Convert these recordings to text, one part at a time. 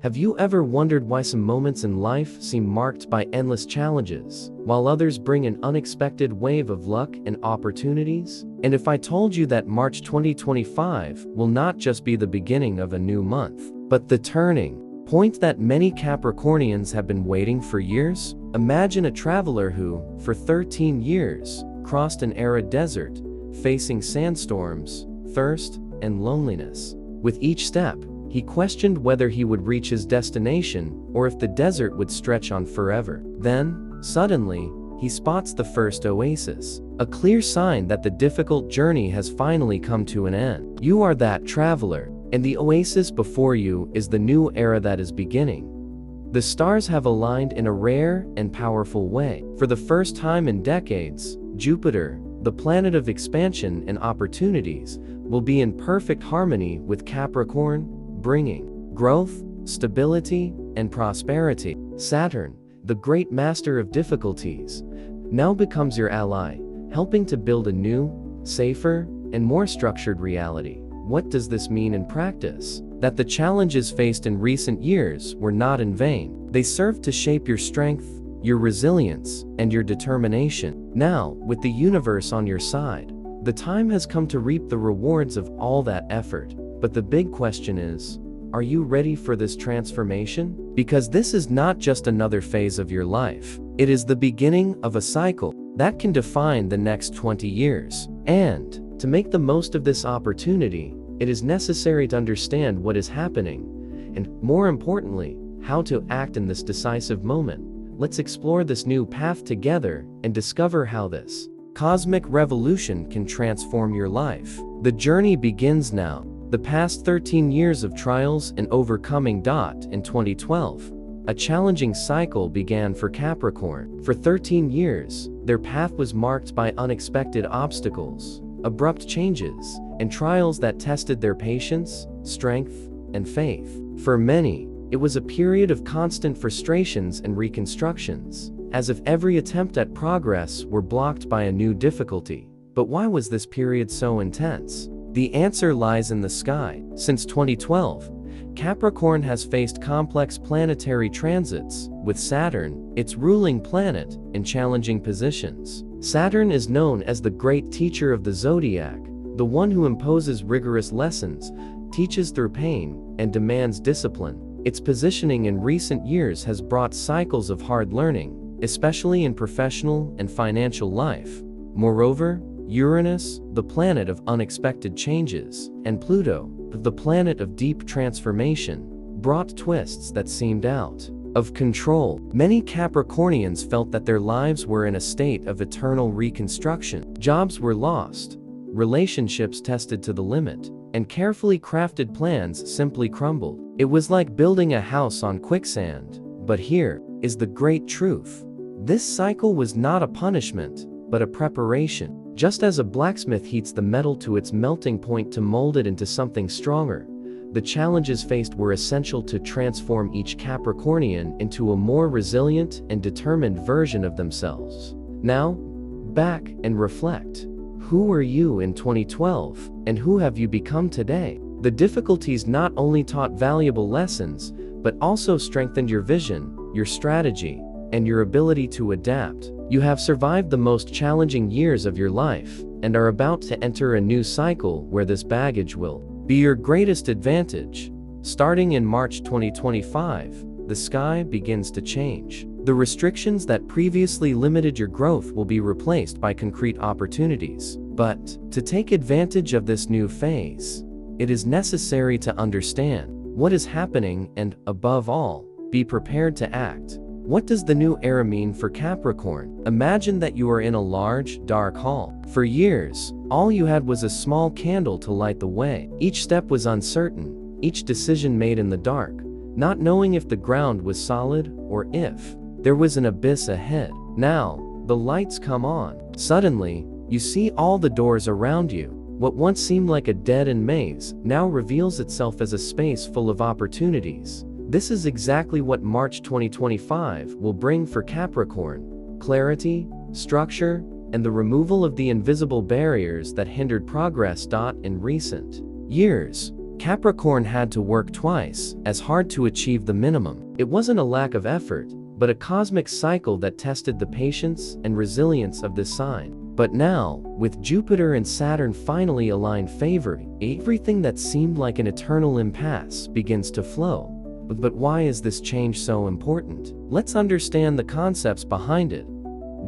Have you ever wondered why some moments in life seem marked by endless challenges, while others bring an unexpected wave of luck and opportunities? And if I told you that March 2025 will not just be the beginning of a new month, but the turning point that many Capricornians have been waiting for years? Imagine a traveler who, for 13 years, crossed an arid desert, facing sandstorms, thirst, and loneliness. With each step, he questioned whether he would reach his destination or if the desert would stretch on forever. Then, suddenly, he spots the first oasis, a clear sign that the difficult journey has finally come to an end. You are that traveler, and the oasis before you is the new era that is beginning. The stars have aligned in a rare and powerful way. For the first time in decades, Jupiter, the planet of expansion and opportunities, will be in perfect harmony with Capricorn, bringing growth, stability, and prosperity. Saturn, the great master of difficulties, now becomes your ally, helping to build a new, safer, and more structured reality. What does this mean in practice? That the challenges faced in recent years were not in vain. They served to shape your strength, your resilience, and your determination. Now, with the universe on your side, the time has come to reap the rewards of all that effort. But the big question is, are you ready for this transformation? Because this is not just another phase of your life. It is the beginning of a cycle that can define the next 20 years. And to make the most of this opportunity, it is necessary to understand what is happening, and more importantly, how to act in this decisive moment. Let's explore this new path together and discover how this cosmic revolution can transform your life. The journey begins now. The past 13 years of trials and overcoming. In 2012, a challenging cycle began for Capricorn. For 13 years, their path was marked by unexpected obstacles, abrupt changes, and trials that tested their patience, strength, and faith. For many, it was a period of constant frustrations and reconstructions, as if every attempt at progress were blocked by a new difficulty. But why was this period so intense? The answer lies in the sky. Since 2012, Capricorn has faced complex planetary transits, with Saturn, its ruling planet, in challenging positions. Saturn is known as the great teacher of the zodiac, the one who imposes rigorous lessons, teaches through pain, and demands discipline. Its positioning in recent years has brought cycles of hard learning, especially in professional and financial life. Moreover, Uranus, the planet of unexpected changes, and Pluto, the planet of deep transformation, brought twists that seemed out of control. Many Capricornians felt that their lives were in a state of eternal reconstruction. Jobs were lost, relationships tested to the limit, and carefully crafted plans simply crumbled. It was like building a house on quicksand. But here is the great truth. This cycle was not a punishment, but a preparation. Just as a blacksmith heats the metal to its melting point to mold it into something stronger, the challenges faced were essential to transform each Capricornian into a more resilient and determined version of themselves. Now, back and reflect. Who were you in 2012, and who have you become today? The difficulties not only taught valuable lessons, but also strengthened your vision, your strategy, and your ability to adapt. You have survived the most challenging years of your life, and are about to enter a new cycle where this baggage will be your greatest advantage. Starting in March 2025, the sky begins to change. The restrictions that previously limited your growth will be replaced by concrete opportunities. But to take advantage of this new phase, it is necessary to understand what is happening and, above all, be prepared to act. What does the new era mean for Capricorn? Imagine that you are in a large, dark hall. For years, all you had was a small candle to light the way. Each step was uncertain, each decision made in the dark, not knowing if the ground was solid or if there was an abyss ahead. Now, the lights come on. Suddenly, you see all the doors around you. What once seemed like a dead-end maze now reveals itself as a space full of opportunities. This is exactly what March 2025 will bring for Capricorn: clarity, structure, and the removal of the invisible barriers that hindered progress. In recent years, Capricorn had to work twice as hard to achieve the minimum. It wasn't a lack of effort, but a cosmic cycle that tested the patience and resilience of this sign. But now, with Jupiter and Saturn finally aligned favoring, everything that seemed like an eternal impasse begins to flow. But why is this change so important? Let's understand the concepts behind it.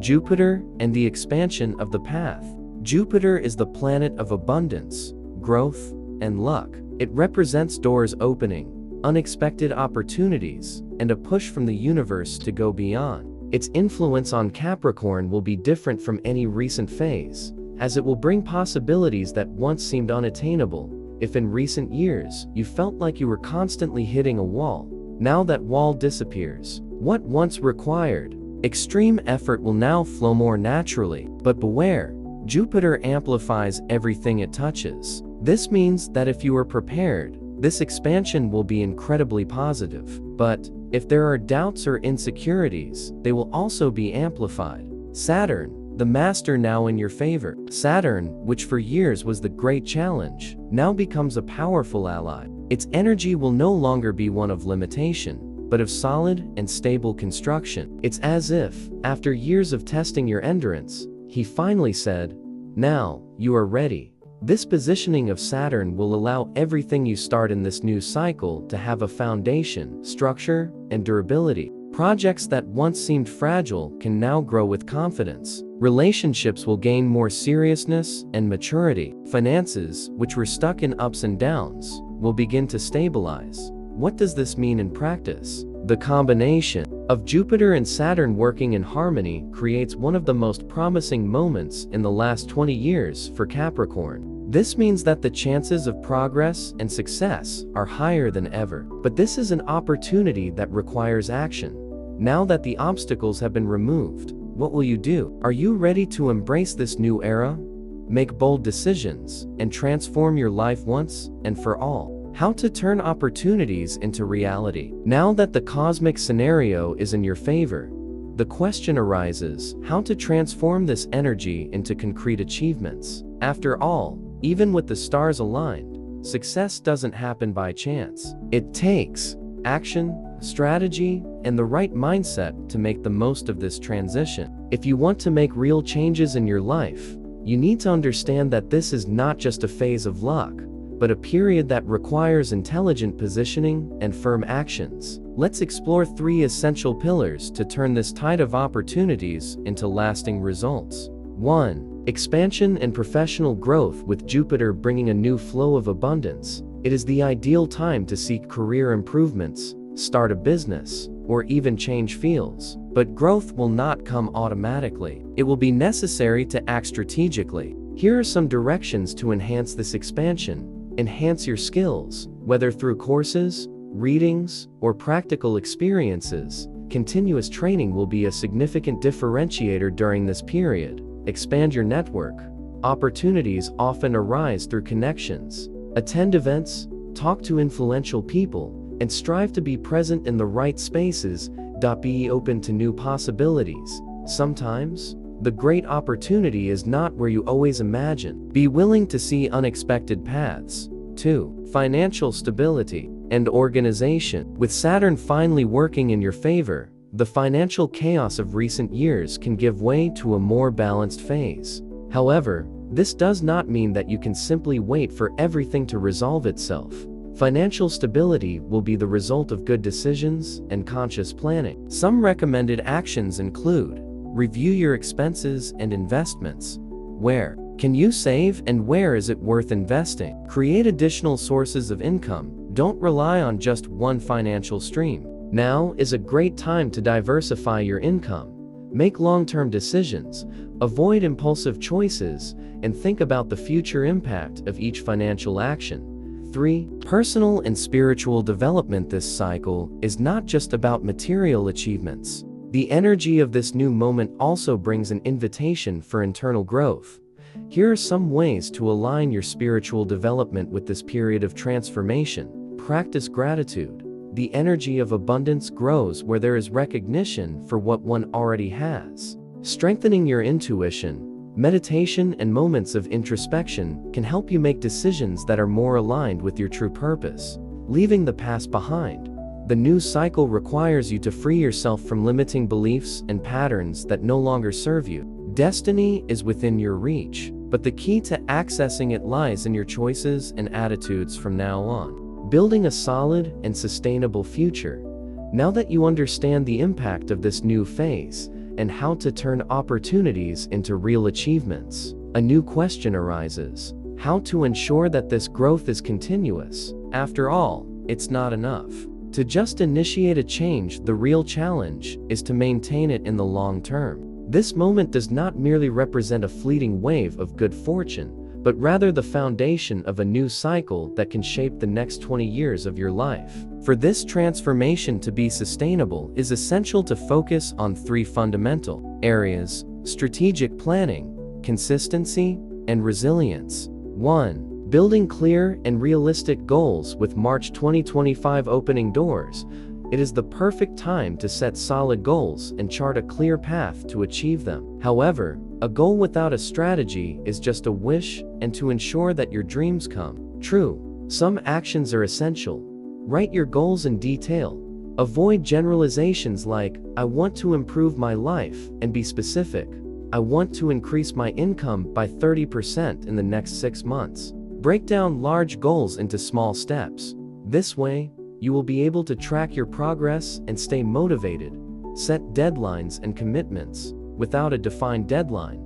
Jupiter and the expansion of the path. Jupiter is the planet of abundance, growth, and luck. It represents doors opening, unexpected opportunities, and a push from the universe to go beyond. Its influence on Capricorn will be different from any recent phase, as it will bring possibilities that once seemed unattainable. If in recent years you felt like you were constantly hitting a wall, now that wall disappears. What once required extreme effort will now flow more naturally. But beware, Jupiter amplifies everything it touches. This means that if you are prepared, this expansion will be incredibly positive. But if there are doubts or insecurities, they will also be amplified. Saturn, the master now in your favor. Saturn, which for years was the great challenge, now becomes a powerful ally. Its energy will no longer be one of limitation, but of solid and stable construction. It's as if, after years of testing your endurance, he finally said, "Now, you are ready." This positioning of Saturn will allow everything you start in this new cycle to have a foundation, structure, and durability. Projects that once seemed fragile can now grow with confidence. Relationships will gain more seriousness and maturity. Finances, which were stuck in ups and downs, will begin to stabilize. What does this mean in practice? The combination of Jupiter and Saturn working in harmony creates one of the most promising moments in the last 20 years for Capricorn. This means that the chances of progress and success are higher than ever. But this is an opportunity that requires action. Now that the obstacles have been removed, what will you do? Are you ready to embrace this new era? Make bold decisions and transform your life once and for all. How to turn opportunities into reality. Now that the cosmic scenario is in your favor, the question arises how to transform this energy into concrete achievements. After all, even with the stars aligned, success doesn't happen by chance. It takes action, strategy, and the right mindset to make the most of this transition. If you want to make real changes in your life, you need to understand that this is not just a phase of luck, but a period that requires intelligent positioning and firm actions. Let's explore 3 essential pillars to turn this tide of opportunities into lasting results. 1. Expansion and professional growth. With Jupiter bringing a new flow of abundance, it is the ideal time to seek career improvements, start a business, or even change fields. But growth will not come automatically. It will be necessary to act strategically. Here are some directions to enhance this expansion. Enhance your skills, whether through courses, readings, or practical experiences. Continuous training will be a significant differentiator during this period. Expand your network. Opportunities often arise through connections. Attend events, talk to influential people, and strive to be present in the right spaces. Be open to new possibilities. Sometimes, the great opportunity is not where you always imagine. Be willing to see unexpected paths. 2. Financial stability and organization. With Saturn finally working in your favor, the financial chaos of recent years can give way to a more balanced phase. However, this does not mean that you can simply wait for everything to resolve itself. Financial stability will be the result of good decisions and conscious planning. Some recommended actions include: review your expenses and investments. Where can you save and where is it worth investing? Create additional sources of income. Don't rely on just one financial stream. Now is a great time to diversify your income. Make long-term decisions, avoid impulsive choices, and think about the future impact of each financial action. 3. Personal and spiritual development. This cycle is not just about material achievements. The energy of this new moment also brings an invitation for internal growth. Here are some ways to align your spiritual development with this period of transformation. Practice gratitude. The energy of abundance grows where there is recognition for what one already has. Strengthening your intuition. Meditation and moments of introspection can help you make decisions that are more aligned with your true purpose, leaving the past behind. The new cycle requires you to free yourself from limiting beliefs and patterns that no longer serve you. Destiny is within your reach, but the key to accessing it lies in your choices and attitudes from now on. Building a solid and sustainable future. Now that you understand the impact of this new phase and how to turn opportunities into real achievements, a new question arises: how to ensure that this growth is continuous? After all, it's not enough to just initiate a change. The real challenge is to maintain it in the long term. This moment does not merely represent a fleeting wave of good fortune, but rather the foundation of a new cycle that can shape the next 20 years of your life. For this transformation to be sustainable, it is essential to focus on 3 fundamental areas: strategic planning, consistency, and resilience. 1. Building clear and realistic goals. With March 2025 opening doors, it is the perfect time to set solid goals and chart a clear path to achieve them. However, a goal without a strategy is just a wish, and to ensure that your dreams come true, some actions are essential. Write your goals in detail. Avoid generalizations like, "I want to improve my life," and be specific. "I want to increase my income by 30% in the next 6 months. Break down large goals into small steps. This way, you will be able to track your progress and stay motivated. Set deadlines and commitments. Without a defined deadline,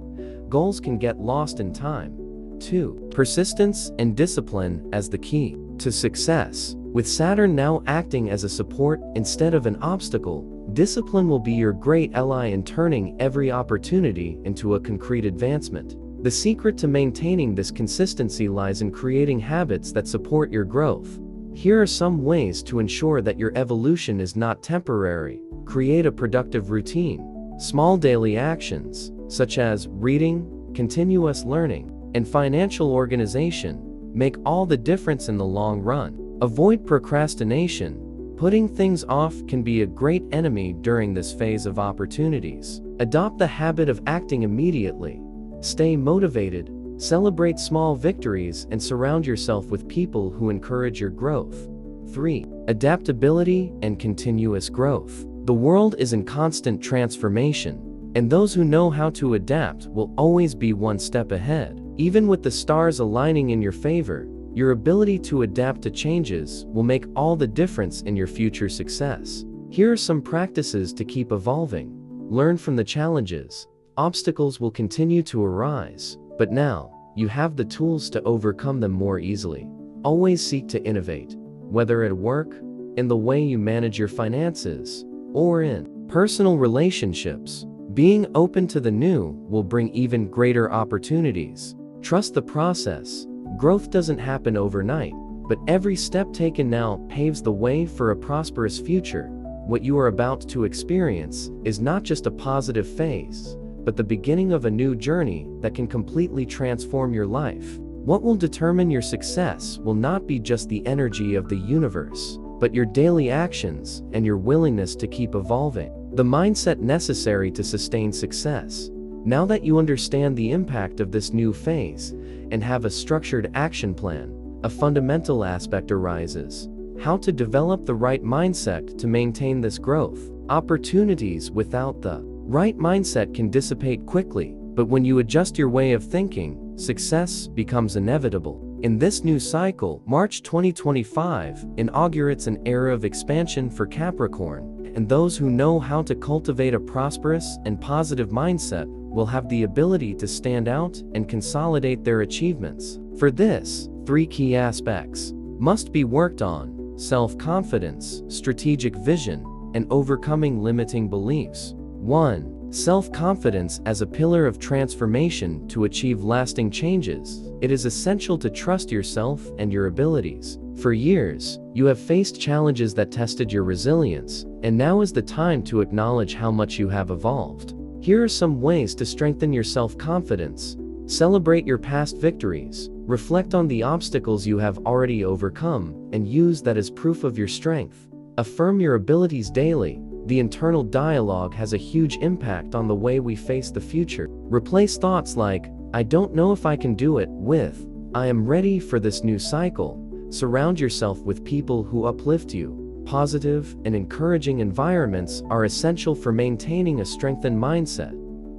goals can get lost in time. 2. Persistence and discipline as the key to success. With Saturn now acting as a support instead of an obstacle, discipline will be your great ally in turning every opportunity into a concrete advancement. The secret to maintaining this consistency lies in creating habits that support your growth. Here are some ways to ensure that your evolution is not temporary. Create a productive routine. Small daily actions, such as reading, continuous learning, and financial organization, make all the difference in the long run. Avoid procrastination. Putting things off can be a great enemy during this phase of opportunities. Adopt the habit of acting immediately. Stay motivated, celebrate small victories, and surround yourself with people who encourage your growth. 3. Adaptability and continuous growth. The world is in constant transformation, and those who know how to adapt will always be one step ahead. Even with the stars aligning in your favor, your ability to adapt to changes will make all the difference in your future success. Here are some practices to keep evolving. Learn from the challenges. Obstacles will continue to arise, but now, you have the tools to overcome them more easily. Always seek to innovate, whether at work, in the way you manage your finances, or in personal relationships. Being open to the new will bring even greater opportunities. Trust the process. Growth doesn't happen overnight, but every step taken now paves the way for a prosperous future. What you are about to experience is not just a positive phase, but the beginning of a new journey that can completely transform your life. What will determine your success will not be just the energy of the universe, but your daily actions and your willingness to keep evolving. The mindset necessary to sustain success. Now that you understand the impact of this new phase and have a structured action plan, a fundamental aspect arises: how to develop the right mindset to maintain this growth. Opportunities without the right mindset can dissipate quickly, but when you adjust your way of thinking, success becomes inevitable. In this new cycle, March 2025 inaugurates an era of expansion for Capricorn, and those who know how to cultivate a prosperous and positive mindset will have the ability to stand out and consolidate their achievements. For this, 3 key aspects must be worked on: self-confidence, strategic vision, and overcoming limiting beliefs. 1. Self-confidence as a pillar of transformation. To achieve lasting changes, it is essential to trust yourself and your abilities. For years, you have faced challenges that tested your resilience, and now is the time to acknowledge how much you have evolved. Here are some ways to strengthen your self-confidence. Celebrate your past victories. Reflect on the obstacles you have already overcome, and use that as proof of your strength. Affirm your abilities daily. The internal dialogue has a huge impact on the way we face the future. Replace thoughts like, "I don't know if I can do it," with, "I am ready for this new cycle." Surround yourself with people who uplift you. Positive and encouraging environments are essential for maintaining a strengthened mindset.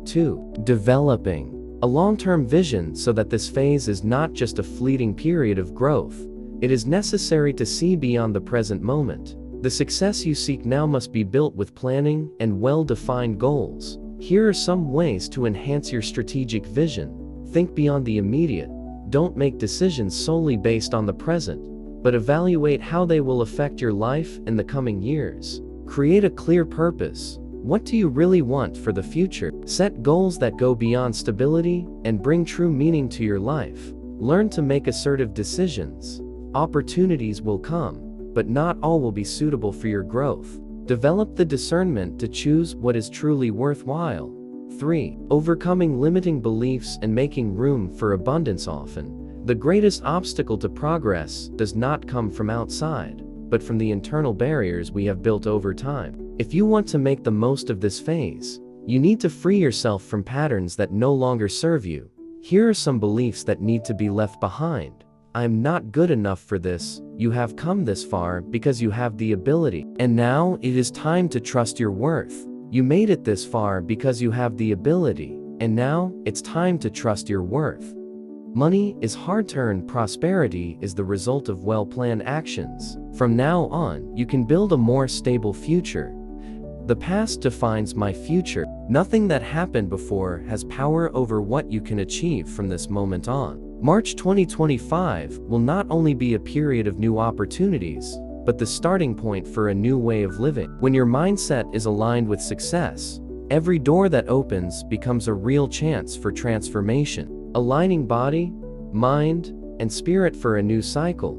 2. Developing a long-term vision so that this phase is not just a fleeting period of growth. It is necessary to see beyond the present moment. The success you seek now must be built with planning and well-defined goals. Here are some ways to enhance your strategic vision. Think beyond the immediate. Don't make decisions solely based on the present, but evaluate how they will affect your life in the coming years. Create a clear purpose. What do you really want for the future? Set goals that go beyond stability and bring true meaning to your life. Learn to make assertive decisions. Opportunities will come, but not all will be suitable for your growth. Develop the discernment to choose what is truly worthwhile. 3. Overcoming limiting beliefs and making room for abundance. Often, the greatest obstacle to progress does not come from outside, but from the internal barriers we have built over time. If you want to make the most of this phase, you need to free yourself from patterns that no longer serve you. Here are some beliefs that need to be left behind. "I'm not good enough for this." You have come this far because you have the ability. And now it is time to trust your worth. You made it this far because you have the ability. And now it's time to trust your worth. Money is hard-earned. Prosperity is the result of well-planned actions. From now on, you can build a more stable future. The past defines my future. Nothing that happened before has power over what you can achieve from this moment on. March 2025 will not only be a period of new opportunities, but the starting point for a new way of living. When your mindset is aligned with success, every door that opens becomes a real chance for transformation. Aligning body, mind, and spirit for a new cycle.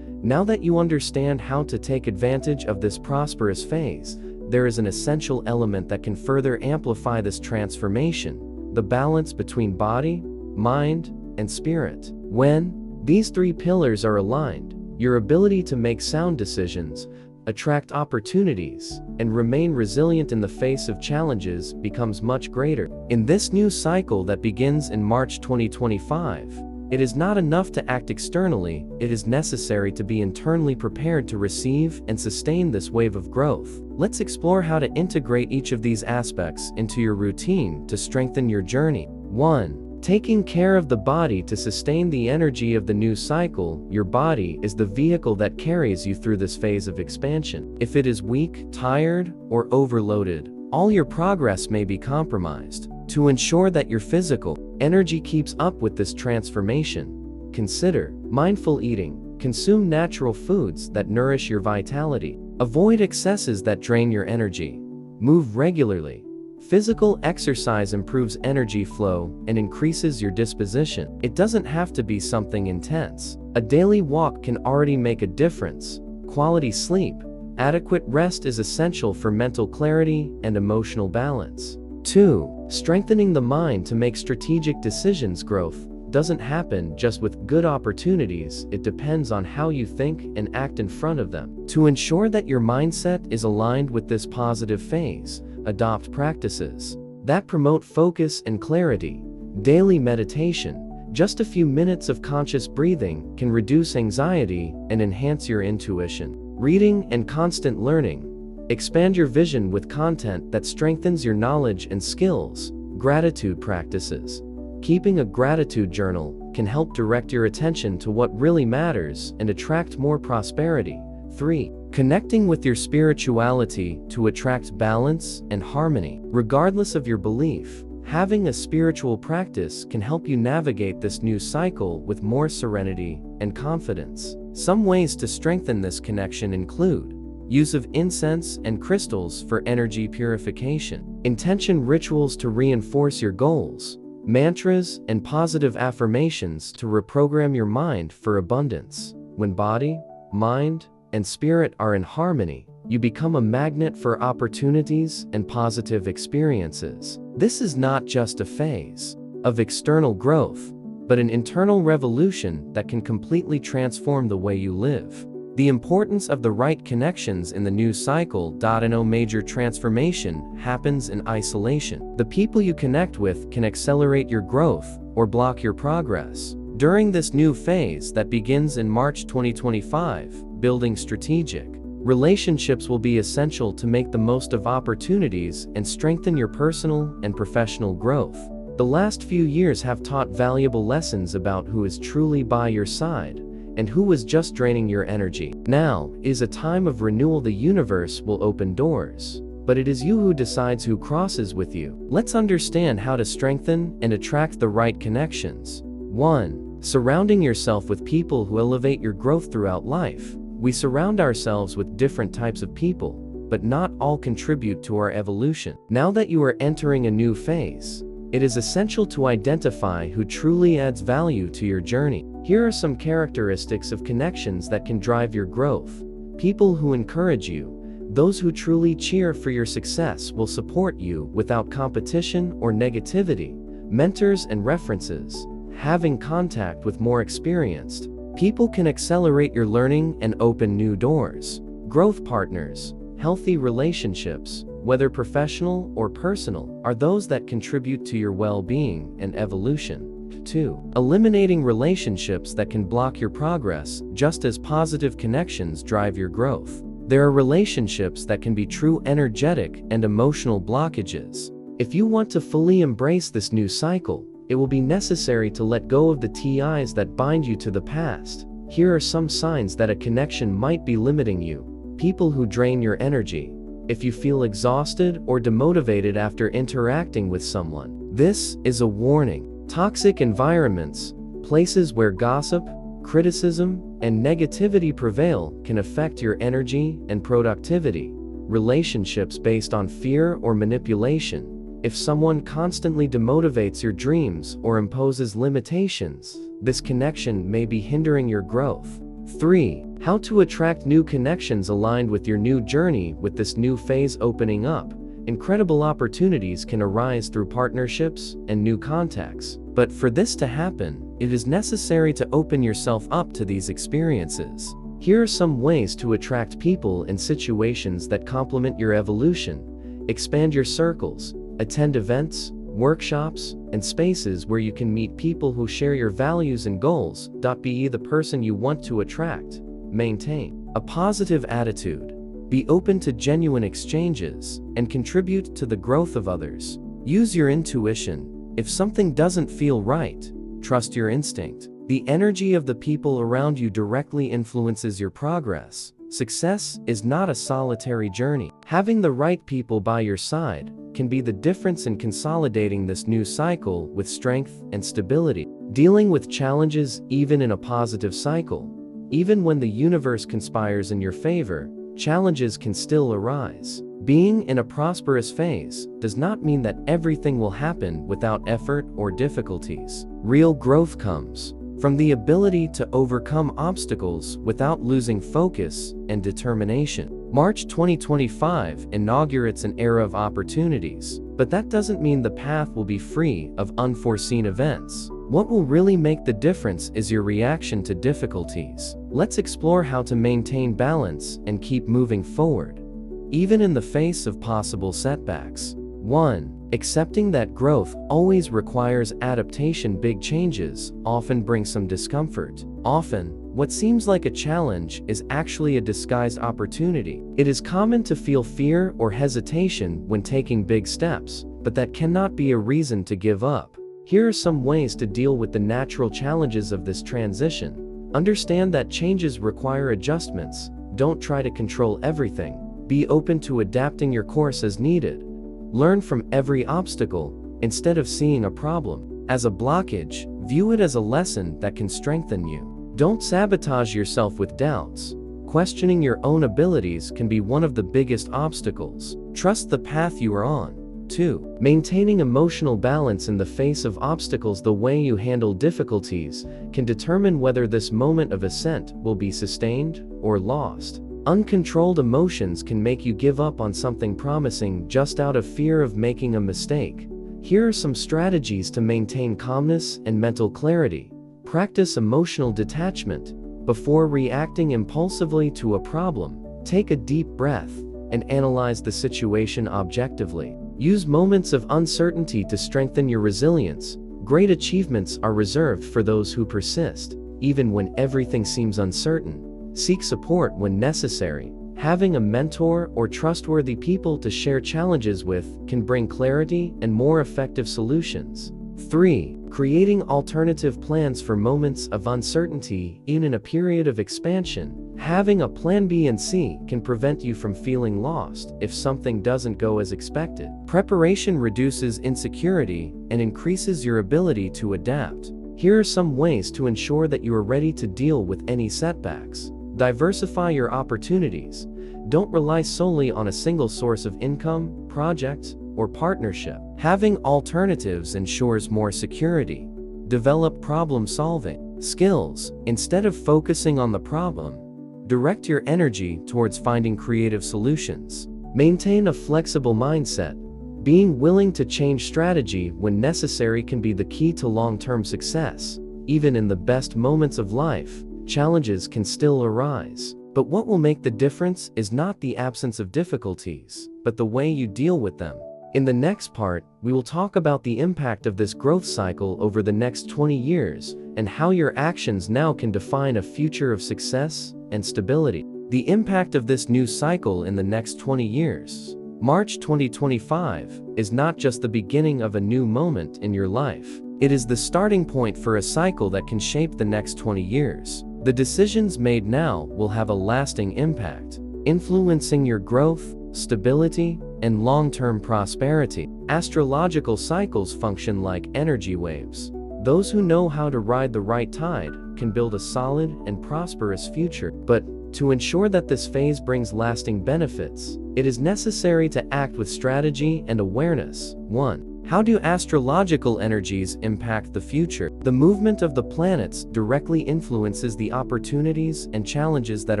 Now that you understand how to take advantage of this prosperous phase, there is an essential element that can further amplify this transformation: the balance between body, mind, and spirit. When these three pillars are aligned, your ability to make sound decisions, attract opportunities, and remain resilient in the face of challenges becomes much greater. In this new cycle that begins in March 2025, it is not enough to act externally, it is necessary to be internally prepared to receive and sustain this wave of growth. Let's explore how to integrate each of these aspects into your routine to strengthen your journey. 1. Taking care of the body to sustain the energy of the new cycle. Your body is the vehicle that carries you through this phase of expansion. If it is weak, tired, or overloaded, all your progress may be compromised. To ensure that your physical energy keeps up with this transformation, consider mindful eating. Consume natural foods that nourish your vitality. Avoid excesses that drain your energy. Move regularly. Physical exercise improves energy flow and increases your disposition. It doesn't have to be something intense. A daily walk can already make a difference. Quality sleep. Adequate rest is essential for mental clarity and emotional balance. 2. Strengthening the mind to make strategic decisions. Growth doesn't happen just with good opportunities, it depends on how you think and act in front of them. To ensure that your mindset is aligned with this positive phase, adopt practices that promote focus and clarity. Daily meditation. Just a few minutes of conscious breathing can reduce anxiety and enhance your intuition. Reading and constant learning. Expand your vision with content that strengthens your knowledge and skills. Gratitude practices. Keeping a gratitude journal can help direct your attention to what really matters and attract more prosperity. 3. Connecting with your spirituality to attract balance and harmony. Regardless of your belief, having a spiritual practice can help you navigate this new cycle with more serenity and confidence. Some ways to strengthen this connection include use of incense and crystals for energy purification, intention rituals to reinforce your goals, mantras and positive affirmations to reprogram your mind for abundance. When body, mind, and spirit are in harmony, you become a magnet for opportunities and positive experiences. This is not just a phase of external growth, but an internal revolution that can completely transform the way you live. The importance of the right connections in the new cycle. No major transformation happens in isolation. The people you connect with can accelerate your growth or block your progress. During this new phase that begins in March 2025, building strategic relationships will be essential to make the most of opportunities and strengthen your personal and professional growth. The last few years have taught valuable lessons about who is truly by your side and who was just draining your energy. Now is a time of renewal. The universe will open doors, but it is you who decides who crosses with you. Let's understand how to strengthen and attract the right connections. 1. Surrounding yourself with people who elevate your growth throughout life. We surround ourselves with different types of people, but not all contribute to our evolution. Now that you are entering a new phase, it is essential to identify who truly adds value to your journey. Here are some characteristics of connections that can drive your growth. People who encourage you. Those who truly cheer for your success will support you without competition or negativity. Mentors and references. Having contact with more experienced people can accelerate your learning and open new doors. Growth partners. Healthy relationships, whether professional or personal, are those that contribute to your well-being and evolution. 2. Eliminating relationships that can block your progress. Just as positive connections drive your growth, there are relationships that can be true energetic and emotional blockages. If you want to fully embrace this new cycle, it will be necessary to let go of the ties that bind you to the past. Here are some signs that a connection might be limiting you. People who drain your energy. If you feel exhausted or demotivated after interacting with someone, this is a warning. Toxic environments, places where gossip, criticism, and negativity prevail, can affect your energy and productivity. Relationships based on fear or manipulation. If someone constantly demotivates your dreams or imposes limitations, this connection may be hindering your growth. 3. How to attract new connections aligned with your new journey. With this new phase opening up, incredible opportunities can arise through partnerships and new contacts. But for this to happen, it is necessary to open yourself up to these experiences. Here are some ways to attract people and situations that complement your evolution. Expand your circles. Attend events, workshops, and spaces where you can meet people who share your values and goals. Be the person you want to attract. Maintain a positive attitude. Be open to genuine exchanges and contribute to the growth of others. Use your intuition. If something doesn't feel right, trust your instinct. The energy of the people around you directly influences your progress. Success is not a solitary journey. Having the right people by your side can be the difference in consolidating this new cycle with strength and stability. Dealing with challenges even in a positive cycle. Even when the universe conspires in your favor, challenges can still arise. Being in a prosperous phase does not mean that everything will happen without effort or difficulties. Real growth comes from the ability to overcome obstacles without losing focus and determination. March 2025 inaugurates an era of opportunities, but that doesn't mean the path will be free of unforeseen events. What will really make the difference is your reaction to difficulties. Let's explore how to maintain balance and keep moving forward, even in the face of possible setbacks. 1. Accepting that growth always requires adaptation. Big changes often bring some discomfort. Often, what seems like a challenge is actually a disguised opportunity. It is common to feel fear or hesitation when taking big steps, but that cannot be a reason to give up. Here are some ways to deal with the natural challenges of this transition. Understand that changes require adjustments. Don't try to control everything. Be open to adapting your course as needed. Learn from every obstacle. Instead of seeing a problem as a blockage, view it as a lesson that can strengthen you. Don't sabotage yourself with doubts. Questioning your own abilities can be one of the biggest obstacles. Trust the path you are on. 2. Maintaining emotional balance in the face of obstacles. The way you handle difficulties can determine whether this moment of ascent will be sustained or lost. Uncontrolled emotions can make you give up on something promising just out of fear of making a mistake. Here are some strategies to maintain calmness and mental clarity. Practice emotional detachment. Before reacting impulsively to a problem, take a deep breath and analyze the situation objectively. Use moments of uncertainty to strengthen your resilience. Great achievements are reserved for those who persist, even when everything seems uncertain. Seek support when necessary. Having a mentor or trustworthy people to share challenges with can bring clarity and more effective solutions. 3. Creating alternative plans for moments of uncertainty. In a period of expansion, having a plan B and C can prevent you from feeling lost if something doesn't go as expected. Preparation reduces insecurity and increases your ability to adapt. Here are some ways to ensure that you are ready to deal with any setbacks. Diversify your opportunities. Don't rely solely on a single source of income, project, or partnership. Having alternatives ensures more security. Develop problem-solving skills. Instead of focusing on the problem, direct your energy towards finding creative solutions. Maintain a flexible mindset. Being willing to change strategy when necessary can be the key to long-term success. Even in the best moments of life, challenges can still arise. But what will make the difference is not the absence of difficulties, but the way you deal with them. In the next part, we will talk about the impact of this growth cycle over the next 20 years and how your actions now can define a future of success and stability. The impact of this new cycle in the next 20 years. March 2025 is not just the beginning of a new moment in your life. It is the starting point for a cycle that can shape the next 20 years. The decisions made now will have a lasting impact, influencing your growth, stability, and long-term prosperity. Astrological cycles function like energy waves. Those who know how to ride the right tide can build a solid and prosperous future. But to ensure that this phase brings lasting benefits, it is necessary to act with strategy and awareness. 1. How do astrological energies impact the future? The movement of the planets directly influences the opportunities and challenges that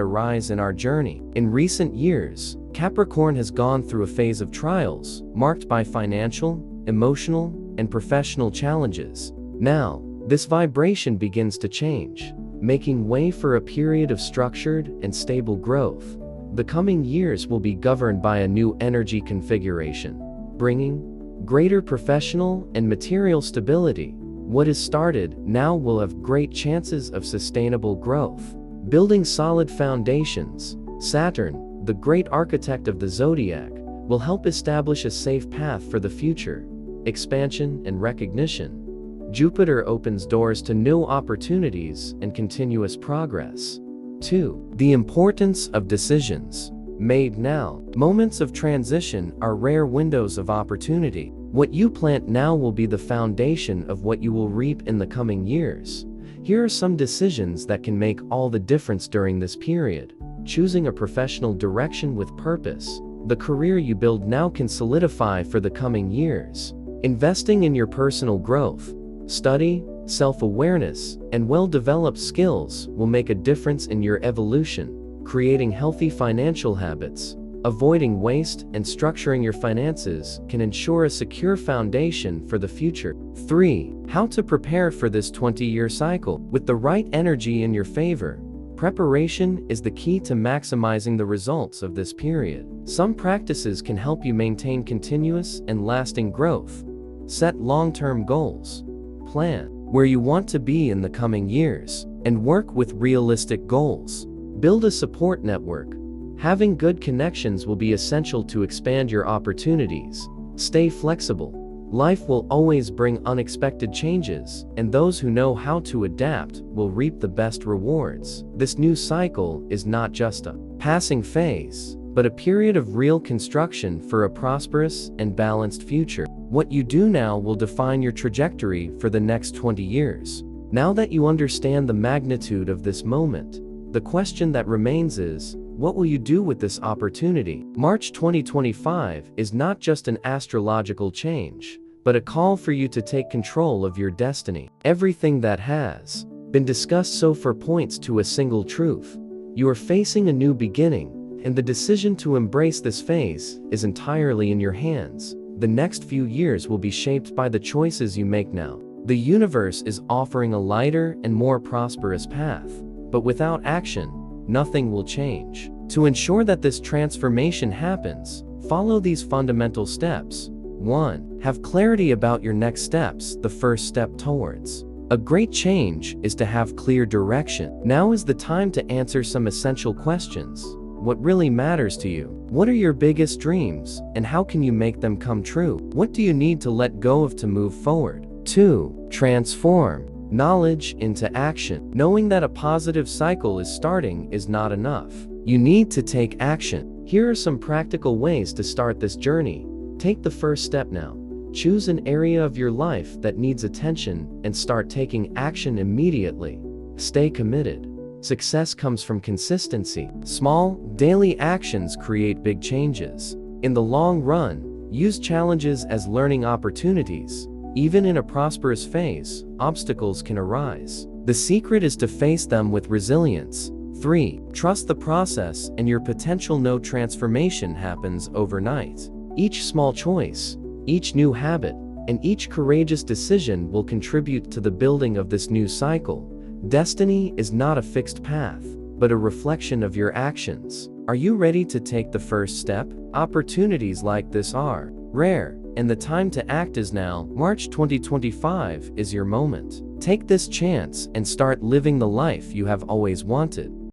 arise in our journey. In recent years, Capricorn has gone through a phase of trials, marked by financial, emotional, and professional challenges. Now, this vibration begins to change, making way for a period of structured and stable growth. The coming years will be governed by a new energy configuration, bringing greater professional and material stability. What is started now will have great chances of sustainable growth. Building solid foundations. Saturn, the great architect of the zodiac, will help establish a safe path for the future, expansion and recognition. Jupiter opens doors to new opportunities and continuous progress. 2. The importance of decisions made now. Moments of transition are rare windows of opportunity. What you plant now will be the foundation of what you will reap in the coming years. Here are some decisions that can make all the difference during this period. Choosing a professional direction with purpose. The career you build now can solidify for the coming years. Investing in your personal growth. Study, self-awareness, and well-developed skills will make a difference in your evolution. Creating healthy financial habits, avoiding waste, and structuring your finances can ensure a secure foundation for the future. 3. How to prepare for this 20-year cycle. With the right energy in your favor, preparation is the key to maximizing the results of this period. Some practices can help you maintain continuous and lasting growth. Set long-term goals. Plan where you want to be in the coming years, and work with realistic goals. Build a support network. Having good connections will be essential to expand your opportunities. Stay flexible. Life will always bring unexpected changes, and those who know how to adapt will reap the best rewards. This new cycle is not just a passing phase, but a period of real construction for a prosperous and balanced future. What you do now will define your trajectory for the next 20 years. Now that you understand the magnitude of this moment, the question that remains is, what will you do with this opportunity? March 2025 is not just an astrological change, but a call for you to take control of your destiny. Everything that has been discussed so far points to a single truth. You are facing a new beginning, and the decision to embrace this phase is entirely in your hands. The next few years will be shaped by the choices you make now. The universe is offering a lighter and more prosperous path. but without action, nothing will change. To ensure that this transformation happens, follow these fundamental steps. 1. Have clarity about your next steps, the first step towards a great change is to have clear direction. Now is the time to answer some essential questions. What really matters to you? What are your biggest dreams, and how can you make them come true? What do you need to let go of to move forward? 2. Transform knowledge into action. Knowing that a positive cycle is starting is not enough. You need to take action. Here are some practical ways to start this journey. Take the first step now. Choose an area of your life that needs attention and start taking action immediately. Stay committed. Success comes from consistency. Small, daily actions create big changes. In the long run, use challenges as learning opportunities. Even in a prosperous phase, obstacles can arise. The secret is to face them with resilience. 3. Trust the process and your potential. No transformation happens overnight. Each small choice, each new habit, and each courageous decision will contribute to the building of this new cycle. Destiny is not a fixed path, but a reflection of your actions. Are you ready to take the first step? Opportunities like this are rare, and the time to act is now. March 2025 is your moment. Take this chance and start living the life you have always wanted.